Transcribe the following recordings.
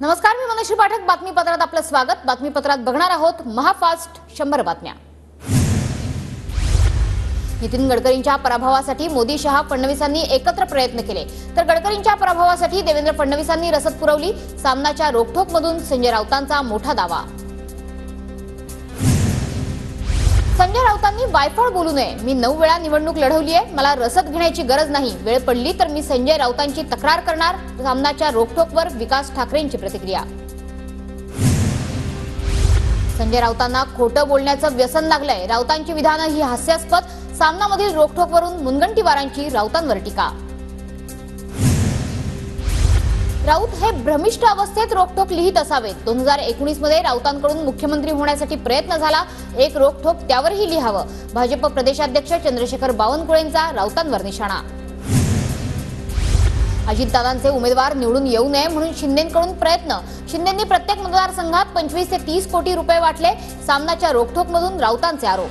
नमस्कार, मी मनोश्री पाठक. बातमीपत्रात आपलं स्वागत. बातमीपत्रात बघणार आहोत महाफास्ट 100 बातम्या. नितीन गडकरींच्या पराभवासाठी मोदी, शहा, फडणवीसांनी एकत्र प्रयत्न केले, तर गडकरींच्या पराभवासाठी देवेंद्र फडणवीसांनी रसद पुरवली. सामनाच्या रोखठोकमधून संजय राऊतांचा मोठा दावा. संजय राऊतांनी वायफळ बोलू नये. मी 9 वेळा निवडणूक लढवली आहे. मला रसद घेण्याची गरज नाही. वेळ पडली तर मी संजय राऊतांची तक्रार करणार. सामनाच्या रोखठोकवर विकास ठाकरेंची प्रतिक्रिया. संजय राऊतांना खोटं बोलण्याचं व्यसन लागलंय. राऊतांची विधानं ही हास्यास्पद. सामनामधील रोखठोकवरून मुनगंटीवारांची राऊतांवर टीका. राऊत हे भ्रमिष्ठ अवस्थेत रोखठोक लिहित असावेत. 2019 मध्ये राऊतांकडून मुख्यमंत्री होण्यासाठी प्रयत्न झाला. एक रोखठोक त्यावरही लिहावं. भाजप प्रदेशाध्यक्ष चंद्रशेखर बावनकुळेंचा राऊतांवर निशाणा. अजितदादांचे उमेदवार निवडून येऊ नये म्हणून शिंदेंकडून प्रयत्न. शिंदेंनी प्रत्येक मतदारसंघात 25 ते 30 कोटी रुपये वाटले. सामनाच्या रोखठोकमधून राऊतांचे आरोप.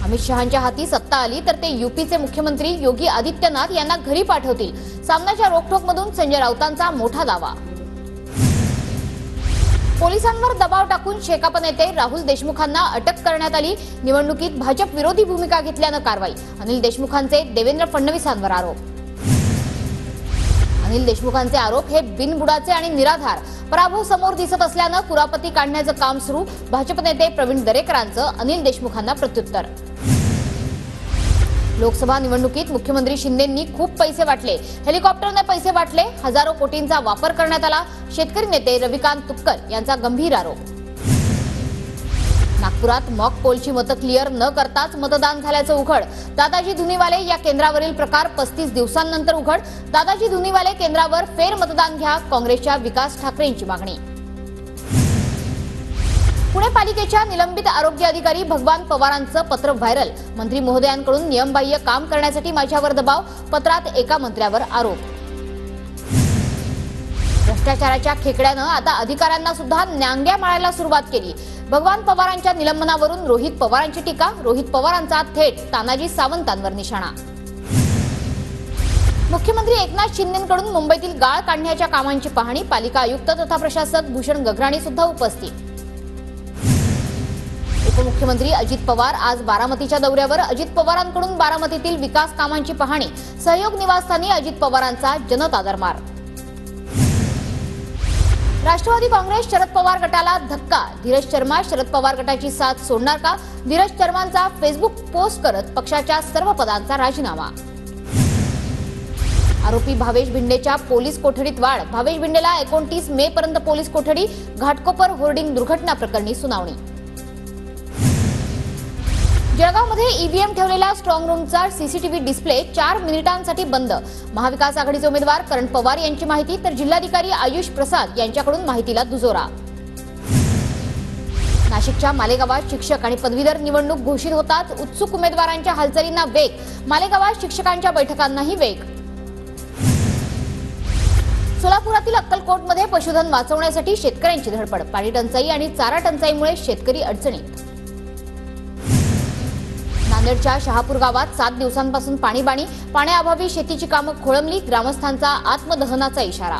अमित शहांच्या हाती सत्ता आली तर ते यूपीचे मुख्यमंत्री योगी आदित्यनाथ यांना घरी पाठवतील. सामनाच्या रोखठोकमधून संजय राऊतांचा मोठा दावा. पोलिसांवर दबाव टाकून शेकाप नेते राहुल देशमुखांना अटक करण्यात आली. निवडणुकीत भाजप विरोधी भूमिका घेतल्यानं कारवाई. अनिल देशमुखांचे देवेंद्र फडणवीसांवर आरोप. अनिल देशमुखांचे आरोप हे बिनबुडाचे आणि निराधार. पराभव समोर दिसत असल्यानं कुरापती काढण्याचं काम सुरू. भाजप नेते प्रवीण दरेकरांचं अनिल देशमुखांना प्रत्युत्तर. लोकसभा निवडणुकीत मुख्यमंत्री शिंदेंनी खूप पैसे वाटले. हेलिकॉप्टरने पैसे वाटले. हजारो कोटींचा वापर करण्यात आला. शेतकरी नेते रविकांत तुपकर यांचा गंभीर आरोप. नागपुरात मॉक पोलची मतं क्लिअर न करताच मतदान झाल्याचं उघड. दादाजी धुनीवाले या केंद्रावरील प्रकार 35 दिवसांनंतर उघड. दादाजी धुनीवाले केंद्रावर फेर मतदान घ्या. काँग्रेसच्या विकास ठाकरेंची मागणी. पुणे पालिकेच्या निलंबित आरोग्य अधिकारी भगवान पवारांचं पत्र व्हायरल. मंत्री महोदयांकडून नियमबाह्य काम करण्यासाठी माझ्यावर दबाव. पत्रात एका मंत्र्यावर आरोप. भ्रष्टाचाराच्या खेकड्यानं आता अधिकाऱ्यांना सुद्धा न्यांग्या मारायला सुरुवात केली. भगवान पवारांच्या निलंबनावरून रोहित पवारांची टीका. रोहित पवारांचा थेट तानाजी सावंतांवर निशाणा. मुख्यमंत्री एकनाथ शिंदेंकडून मुंबईतील गाळ काढण्याच्या कामांची पाहणी. पालिका आयुक्त तथा प्रशासक भूषण गगराणी सुद्धा उपस्थित. उपमुख्यमंत्री अजित पवार आज बारामतीच्या दौऱ्यावर. अजित पवारांकडून बारामतीतील विकास कामांची पाहणी. सहयोग निवासस्थानी अजित पवारांचा जनतादरबार. राष्ट्रवादी काँग्रेस शरद पवार गटाला धक्का. धीरज शर्मा शरद पवार गटाची साथ सोडणार का? धीरज शर्मांचा फेसबुक पोस्ट करत पक्षाच्या सर्व पदांचा राजीनामा. आरोपी भावेश भिंडेच्या पोलीस कोठडीत वाढ. भावेश भिंडेला 29 मे पर्यंत पोलीस कोठडी. घाटकोपर होर्डिंग दुर्घटना प्रकरणी सुनावणी. जळगावमध्ये ईव्हीएम ठेवलेल्या स्ट्रॉंग रूमचा सीसीटीव्ही डिस्प्ले 4 मिनिटांसाठी बंद. महाविकास आघाडीचे उमेदवार करण पवार यांची माहिती, तर जिल्हाधिकारी आयुष प्रसाद यांच्याकडून माहितीला दुजोरा. नाशिकच्या मालेगावात शिक्षक आणि पदवीधर निवडणूक घोषित होतात. उत्सुक उमेदवारांच्या हालचालींना वेग. मालेगावात शिक्षकांच्या बैठकांनाही वेग. सोलापुरातील अक्कलकोटमध्ये पशुधन वाचवण्यासाठी शेतकऱ्यांची धडपड. पाणी टंचाई आणि चारा टंचाईमुळे शेतकरी अडचणीत. नांदेडच्या शहापूर गावात 7 दिवसांपासून पाणीबाणी. पाण्याअभावी शेतीची कामं खोळंबली. ग्रामस्थांचा आत्मदहनाचा इशारा.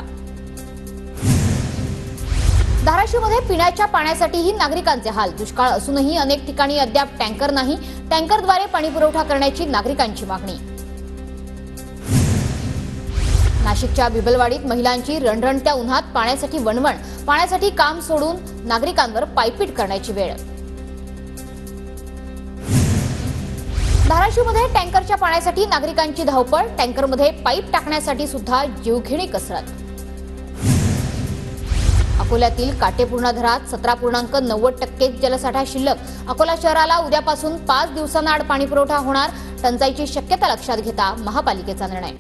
धाराशिवमध्ये पिण्याच्या पाण्यासाठीही नागरिकांचे हाल. दुष्काळ असूनही अनेक ठिकाणी अद्याप टँकर नाही. टँकरद्वारे पाणीपुरवठा करण्याची नागरिकांची मागणी. नाशिकच्या बिबलवाडीत महिलांची रणरणत्या उन्हात पाण्यासाठी वणवण. पाण्यासाठी काम सोडून नागरिकांवर पायपीट करण्याची वेळ. धाराशिवमध्ये टँकरच्या पाण्यासाठी नागरिकांची धावपळ. टँकरमध्ये पाईप टाकण्यासाठी सुद्धा जीवघेणी कसरत. अकोल्यातील काटेपूर्णा धरणात 17.90% जलसाठा शिल्लक. अकोला शहराला उद्यापासून 5 दिवसांआड पाणीपुरवठा होणार. टंचाईची शक्यता लक्षात घेता महापालिकेचा निर्णय.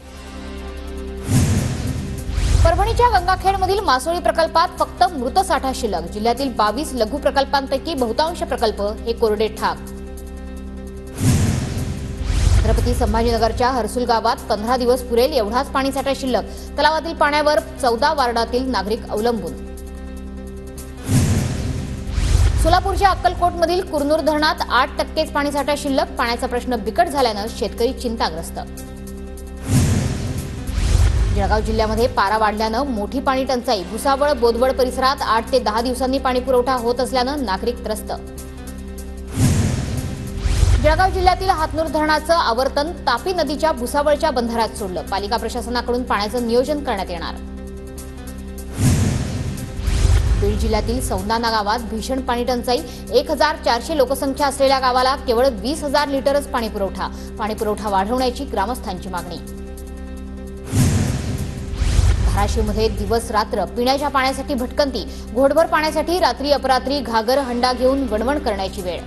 परभणीच्या गंगाखेडमधील मासोळी प्रकल्पात फक्त मृत साठा शिल्लक. जिल्ह्यातील 22 लघु प्रकल्पांपैकी बहुतांश प्रकल्प हे कोरडे ठाक. छत्रपती संभाजीनगरच्या हर्सुल गावात 15 दिवस पुरेल एवढाच पाणीसाठा शिल्लक. तलावातील पाण्यावर 14 वार्डातील नागरिक अवलंबून. सोलापूरच्या अक्कलकोटमधील कुरनूर धरणात 8% पाणीसाठा शिल्लक. पाण्याचा प्रश्न बिकट झाल्यानं शेतकरी चिंताग्रस्त. जळगाव जिल्ह्यामध्ये पारा वाढल्यानं मोठी पाणी टंचाई. भुसावळ बोदवड परिसरात 8 ते 10 दिवसांनी पाणी पुरवठा होत असल्यानं नागरिक त्रस्त. जळगाव जिल्ह्यातील हातनूर धरणाचं आवर्तन तापी नदीच्या भुसावळच्या बंधाऱ्यात सोडलं. पालिका प्रशासनाकडून पाण्याचं नियोजन करण्यात येणार. बीड जिल्ह्यातील सौंदाणा गावात भीषण पाणी टंचाई. 1400 लोकसंख्या असलेल्या गावाला केवळ 20,000 लिटरच पाणी पुरवठा. पाणी पुरवठा वाढवण्याची ग्रामस्थांची मागणी. धाराशिवमध्ये दिवस रात्र पिण्याच्या पाण्यासाठी भटकंती. घोटभर पाण्यासाठी रात्री अपरात्री घागर हंडा घेऊन वणवण करण्याची वेळ.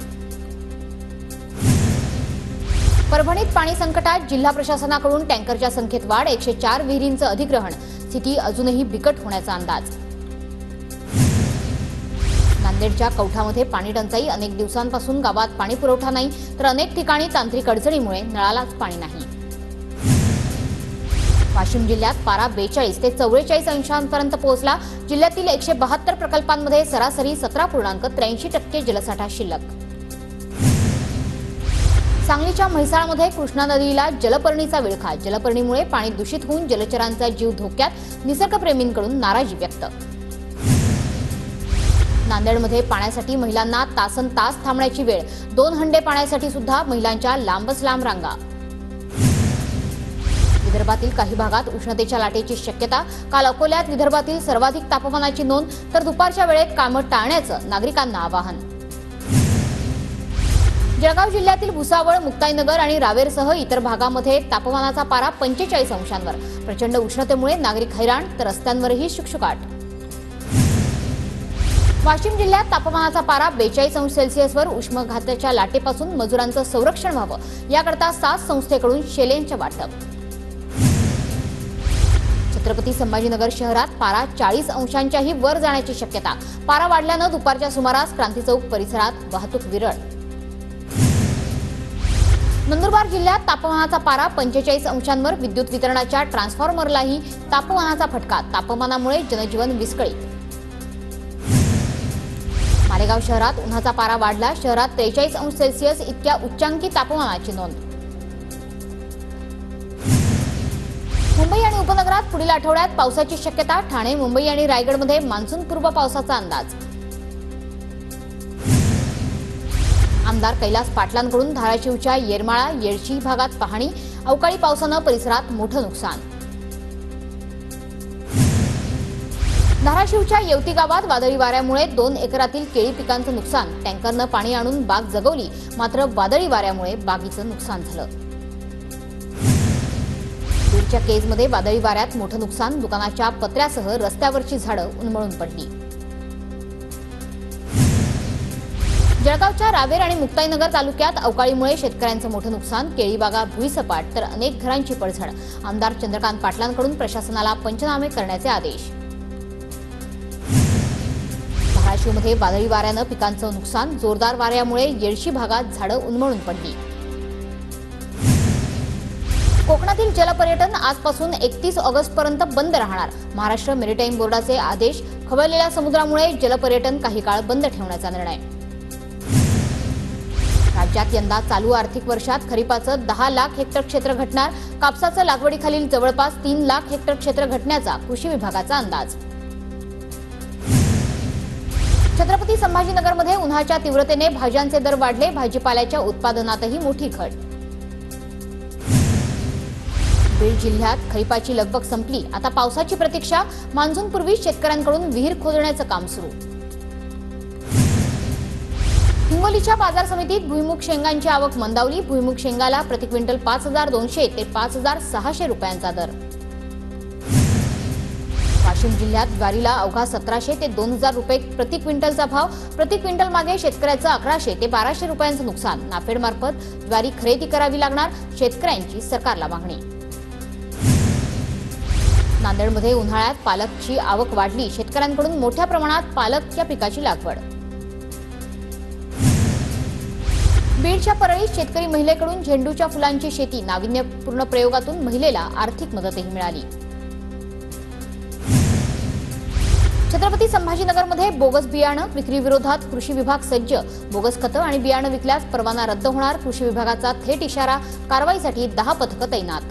परभणीत पाणी संकटात. जिल्हा प्रशासनाकडून टँकरच्या संख्येत वाढ. 104 विहिरींचं अधिग्रहण. स्थिती अजूनही बिकट होण्याचा अंदाज. नांदेडच्या कौठामध्ये पाणी टंचाई. अनेक दिवसांपासून गावात पाणी पुरवठा नाही, तर अनेक ठिकाणी तांत्रिक अडचणीमुळे नळालाच पाणी नाही. वाशिम जिल्ह्यात पारा 42 ते 44 अंशांपर्यंत पोहोचला. जिल्ह्यातील 172 प्रकल्पांमध्ये सरासरी 17.83% जलसाठा शिल्लक. सांगलीच्या म्हैसाळमध्ये कृष्णा नदीला जलपर्णीचा विळखा. जलपर्णीमुळे पाणी दूषित होऊन जलचरांचा जीव धोक्यात. निसर्गप्रेमींकडून नाराजी व्यक्त. नांदेडमध्ये पाण्यासाठी महिलांना तासनतास थांबण्याची वेळ. 2 हंडे पाण्यासाठी सुद्धा महिलांच्या लांबच लांब रांगा. विदर्भातील काही भागात उष्णतेच्या लाटेची शक्यता. काल अकोल्यात विदर्भातील सर्वाधिक तापमानाची नोंद, तर दुपारच्या वेळेत कामं टाळण्याचं नागरिकांना आवाहन. जळगाव जिल्ह्यातील भुसावळ, मुक्ताईनगर आणि रावेरसह इतर भागामध्ये तापमानाचा पारा 45 अंशांवर. प्रचंड उष्णतेमुळे नागरिक हैराण, तर रस्त्यांवरही शुकशुकाट. वाशिम जिल्ह्यात तापमानाचा पारा 42 अंश सेल्सिअसवर. उष्माघाताच्या लाटेपासून मजुरांचं संरक्षण व्हावं याकरता 7 संस्थेकडून शेलेंचं वाटप. छत्रपती संभाजीनगर शहरात पारा 40 अंशांच्याही वर जाण्याची शक्यता. पारा वाढल्यानं दुपारच्या सुमारास क्रांती चौक परिसरात वाहतूक विरळ. नंदुरबार जिल्ह्यात तापमानाचा पारा 45 अंशांवर. विद्युत वितरणाच्या ट्रान्सफॉर्मरलाही तापमानाचा फटका. तापमानामुळे जनजीवन विस्कळीत. मालेगाव शहरात उन्हाचा पारा वाढला. शहरात 43 अंश सेल्सिअस इतक्या उच्चांकी तापमानाची नोंद. मुंबई आणि उपनगरात पुढील आठवड्यात पावसाची शक्यता. ठाणे, मुंबई आणि रायगडमध्ये मान्सूनपूर्व पावसाचा अंदाज. आमदार कैलास पाटलांकडून धाराशिवच्या येरमाळा, येडशी भागात पाहणी. अवकाळी पावसानं परिसरात मोठं नुकसान. धाराशिवच्या येवती गावात वादळी वाऱ्यामुळे 2 एकरातील केळी पिकांचं नुकसान. टँकरनं पाणी आणून बाग जगवली, मात्र वादळी वाऱ्यामुळे बागीचं नुकसान झालं. बीडच्या केजमध्ये वादळी वाऱ्यात मोठं नुकसान. दुकानाच्या पत्र्यासह रस्त्यावरची झाडं उन्मळून पडली. जळगावच्या रावेर आणि मुक्ताईनगर तालुक्यात अवकाळीमुळे शेतकऱ्यांचं मोठं नुकसान. केळी बागा भुईसपाट, तर अनेक घरांची पडझड. आमदार चंद्रकांत पाटलांकडून प्रशासनाला पंचनामे करण्याचे आदेश. धाराशिवमध्ये वादळी वाऱ्यानं पिकांचं नुकसान. जोरदार वाऱ्यामुळे येडशी भागात झाडं उन्मळून पडली. कोकणातील जलपर्यटन आजपासून 31 ऑगस्टपर्यंत बंद राहणार. महाराष्ट्र मेरिटाईम बोर्डाचे आदेश. खवळलेल्या समुद्रामुळे जलपर्यटन काही काळ बंद ठेवण्याचा निर्णय. राज्यात यंदा चालू आर्थिक वर्षात खरीपाचं 10 लाख हेक्टर क्षेत्र घटणार. कापसाचं लागवडीखालील जवळपास 3 लाख हेक्टर क्षेत्र घटण्याचा कृषी विभागाचा अंदाज. छत्रपती संभाजीनगरमध्ये उन्हाच्या तीव्रतेने भाज्यांचे दर वाढले. भाजीपाल्याच्या उत्पादनातही मोठी घट. बीड जिल्ह्यात खरीपाची लगबग संपली. आता पावसाची प्रतीक्षा. मान्सूनपूर्वी शेतकऱ्यांकडून विहीर खोदण्याचं काम सुरू. हिंगोलीच्या बाजार समितीत भुईमुग शेंगांची आवक मंदावली. भुईमुग शेंगाला प्रति क्विंटल 5,200 ते 5,600 रुपयांचा दर. वाशिम जिल्ह्यात ज्वारीला अवघा 1,700 ते 2,000 रुपये प्रति क्विंटलचा भाव. प्रति क्विंटल मागे शेतकऱ्याचं 1,100 ते 1,200 रुपयांचं नुकसान. नाफेडमार्फत ज्वारी खरेदी करावी लागणार. शेतकऱ्यांची सरकारला मागणी. नांदेडमध्ये उन्हाळ्यात पालकची आवक वाढली. शेतकऱ्यांकडून मोठ्या प्रमाणात पालक या पिकाची लागवड. बीडच्या परळीत शेतकरी महिलेकडून झेंडूच्या फुलांची शेती. नाविन्यपूर्ण प्रयोगातून महिलेला आर्थिक मदतही मिळाली. छत्रपती संभाजीनगरमध्ये बोगस बियाणं विक्रीविरोधात कृषी विभाग सज्ज. बोगस खतं आणि बियाणं विकल्यास परवाना रद्द होणार. कृषी विभागाचा थेट इशारा. कारवाईसाठी 10 पथकं तैनात.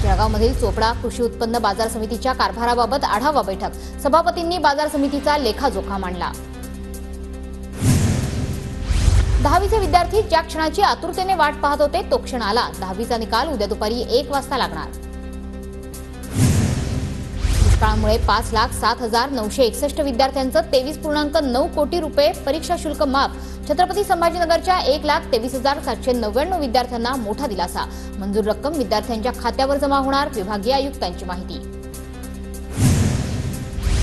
जळगावमधील चोपडा कृषी उत्पन्न बाजार समितीच्या कारभाराबाबत आढावा बैठक. सभापतींनी बाजार समितीचा लेखाजोखा मांडला. 10वीचे विद्यार्थी ज्या क्षणाची आतुरतेने वाट पाहत होते तो क्षण आला. 10वीचा निकाल उद्या दुपारी 1 वाजता लागणार. दुष्काळामुळे 5,07,961 विद्यार्थ्यांचं 23.9 कोटी रुपये परीक्षा शुल्क माफ. छत्रपती संभाजीनगरच्या 1,23,799 विद्यार्थ्यांना मोठा दिलासा. मंजूर रक्कम विद्यार्थ्यांच्या खात्यावर जमा होणार. विभागीय आयुक्तांची माहिती.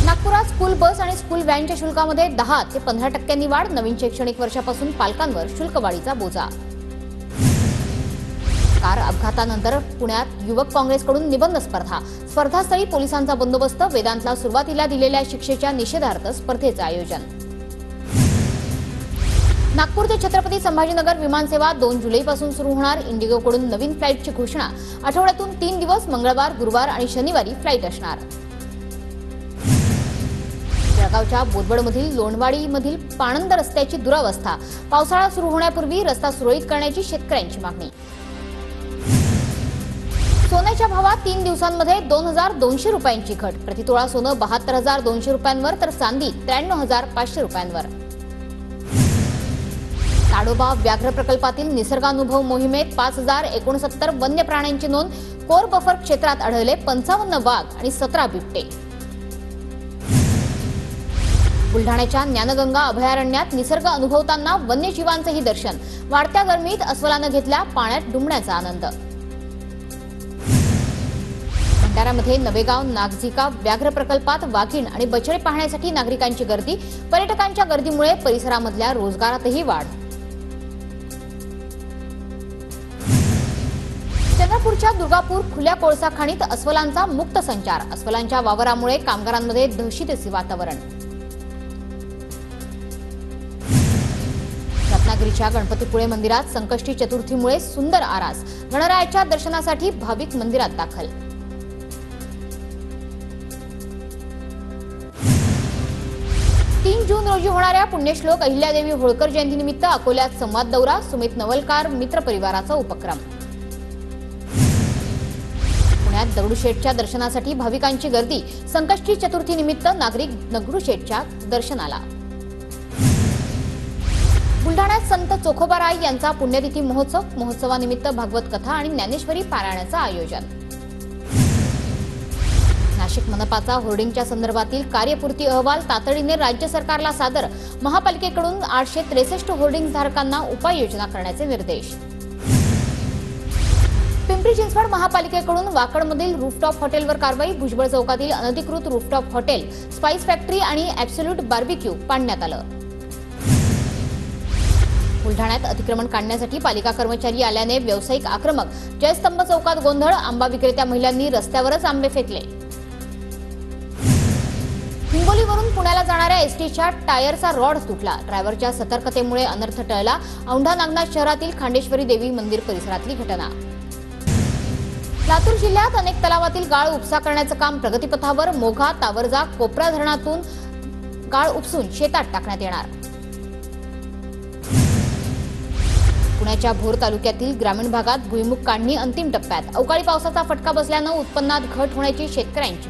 नागपुरात स्कूल बस आणि स्कूल व्हॅनच्या शुल्कामध्ये 10 ते 15% वाढ. नवीन शैक्षणिक वर्षापासून पालकांवर शुल्कवाढीचा बोजा. कार अपघातानंतर पुण्यात युवक काँग्रेसकडून निबंध स्पर्धास्थळी पोलिसांचा बंदोबस्त. वेदांतला सुरुवातीला दिलेल्या शिक्षेच्या निषेधार्थ स्पर्धेचं आयोजन. नागपूर ते छत्रपती संभाजीनगर विमानसेवा 2 जुलैपासून सुरू होणार. इंडिगोकडून नवीन फ्लाईटची घोषणा. आठवड्यातून 3 दिवस मंगळवार, गुरुवार आणि शनिवारी फ्लाईट असणार. जळगावच्या बोदवडमधील लोणवाडीमधील पाणंद रस्त्याची दुरावस्था. पावसाळा सुरू होण्यापूर्वी रस्ता सुरळीत करण्याची शेतकऱ्यांची मागणी. सोन्याच्या भावात 3 दिवसांमध्ये 2,200 रुपयांची घट. प्रतितोळा सोनं 72,200 रुपयांवर तर चांदी 93,500 रुपयांवर. ताडोबा व्याघ्र प्रकल्पातील निसर्गानुभव मोहिमेत 5,069 वन्य प्राण्यांची नोंद. कोर बफर क्षेत्रात आढळले 55 वाघ आणि 17 बिबटे. बुलढाण्याच्या ज्ञानगंगा अभयारण्यात निसर्ग अनुभवताना वन्यजीवांचंही दर्शन. वाढत्या गरमीत अस्वलानं घेतला पाण्यात डुंबण्याचा आनंद. भंडाऱ्यामध्ये नवेगाव नागझिका व्याघ्र प्रकल्पात वाघीण आणि बछडे पाहण्यासाठी नागरिकांची गर्दी. पर्यटकांच्या गर्दीमुळे परिसरामधल्या रोजगारातही वाढ. चंद्रपूरच्या दुर्गापूर खुल्या कोळसा खाणीत अस्वलांचा मुक्त संचार. अस्वलांच्या वावरामुळे कामगारांमध्ये दहशतीचे वातावरण. रत्नागिरीच्या गणपतीपुळे मंदिरात संकष्टी चतुर्थीमुळे सुंदर आरास. गणरायाच्या दर्शनासाठी भाविक मंदिरात दाखल. 3 जून रोजी होणाऱ्या पुण्यश्लोक अहिल्यादेवी होळकर जयंतीनिमित्त अकोल्यात संवाद दौरा. सुमित नवलकार मित्र परिवाराचा उपक्रम. पुण्यात दगडूशेठच्या दर्शनासाठी भाविकांची गर्दी. संकष्टी चतुर्थीनिमित्त नागरिक दगडूशेठच्या दर्शनाला. बुलढाण्यात संत चोखोबाराय यांचा पुण्यतिथी महोत्सव. महोत्सवानिमित्त भागवत कथा आणि ज्ञानेश्वरी पारायणाचं आयोजन. नाशिक मनपाचा होर्डिंगच्या संदर्भातील कार्यपूर्ती अहवाल तातडीने राज्य सरकारला सादर. महापालिकेकडून 863 होर्डिंग धारकांना उपाययोजना करण्याचे निर्देश. पिंपरी चिंचवड महापालिकेकडून वाकडमधील रूफटॉप हॉटेलवर कारवाई. भुजबळ चौकातील अनधिकृत रूफटॉप हॉटेल, स्पाइस फॅक्टरी आणि ॲब्सोल्यूट बार्बिक्यू पाडण्यात आलं. बुलढाण्यात अतिक्रमण काढण्यासाठी पालिका कर्मचारी आल्याने व्यावसायिक आक्रमक. जयस्तंभ चौकात गोंधळ. आंबा विक्रेत्या महिलांनी रस्त्यावरच आंबे फेकले. हिंगोलीवरून पुण्याला जाणाऱ्या एसटीच्या टायरचा रॉड तुटला. ड्रायव्हरच्या सतर्कतेमुळे अनर्थ टळला. औंढा नागनाथ शहरातील खांडेश्वरी देवी मंदिर परिसरातली घटना. लातूर जिल्ह्यात अनेक तलावातील गाळ उपसा करण्याचं काम प्रगतीपथावर. मोघा, तावरजा, कोपरा धरणातून गाळ उपसून शेतात टाकण्यात येणार. पुण्याच्या भोर तालुक्यातील ग्रामीण भागात भुईमुग काढणी अंतिम टप्प्यात. अवकाळी पावसाचा फटका बसल्यानं उत्पन्नात घट होण्याची शेतकऱ्यांची